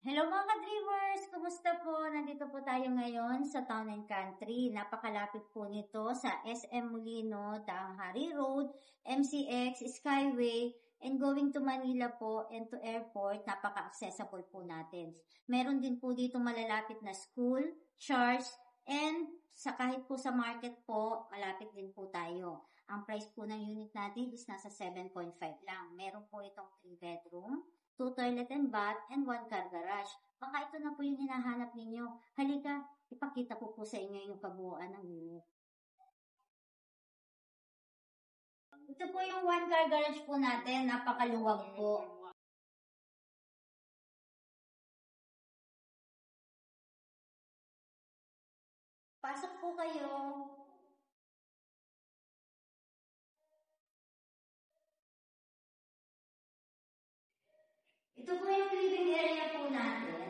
Hello mga ka-dreamers! Kumusta po? Nandito po tayo ngayon sa Town and Country. Napakalapit po nito sa SM Molino, Daang Hari Road, MCX, Skyway, and going to Manila po and to airport, napaka-accessible po natin. Meron din po dito malalapit na school, church, and sa kahit po sa market po, malapit din po tayo. Ang price po ng unit natin is nasa 7.5 lang. Meron po itong 3-bedroom, 2 toilet and bath, and 1 car garage. Baka ito na po yung hinahanap ninyo. Halika, ipakita ko po sa inyo yung kabuuan ng unit. Ito po yung 1 car garage po natin. Napakaluwag po. Pasok po kayo. Ito po yung living area po natin.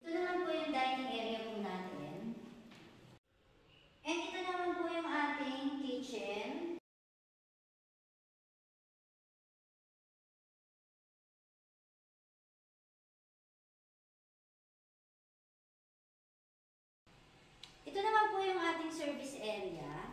Ito naman po yung dining area po natin. And ito naman po yung ating kitchen. Ito naman po yung ating service area.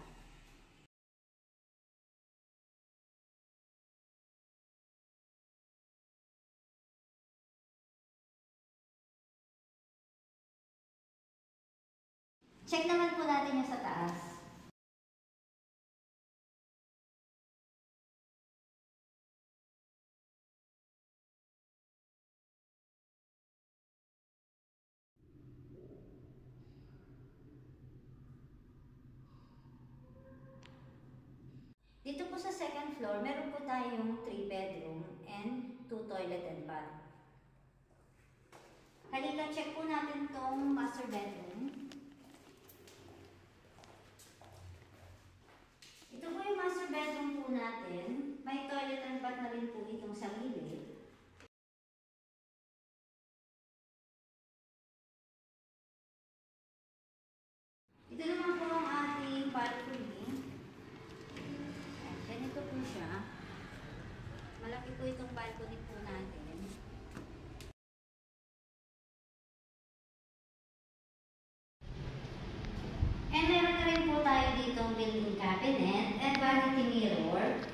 Check naman po natin yung sa taas. Dito po sa second floor, meron po tayong 3-bedroom and 2 toilet and bath. Halika, check po natin tong master bedroom. Ito po yung master bedroom po natin. May toilet and bath na rin po itong sa gilid. Ito naman po ang ating balcony. Ganito po siya. Malaki po itong balcony po natin. And meron na rin po tayo ditong built-in cabinet and vanity mirror.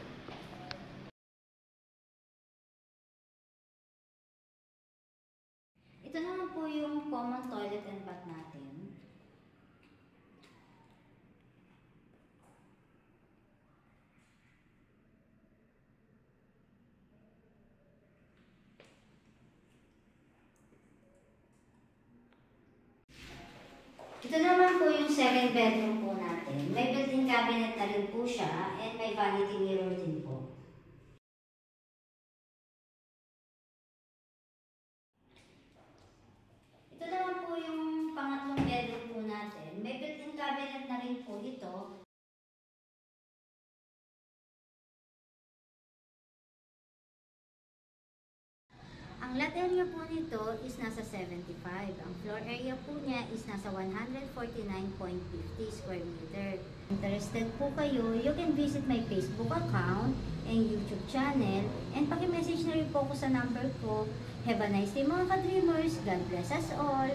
Ito naman po yung common toilet and bath natin. Ito naman po yung second bedroom po natin. May built-in cabinet na rin po siya and may vanity mirror din po. Ito naman po yung pangatlong bedroom po natin. May built-in cabinet na rin po ito. Ang lot area po nito is nasa 75. Ang floor area po niya is nasa 149.50 square meter. Interested po kayo, you can visit my Facebook account and YouTube channel and paki-message na rin po ko sa number ko. Have a nice day mga ka-dreamers. God bless us all.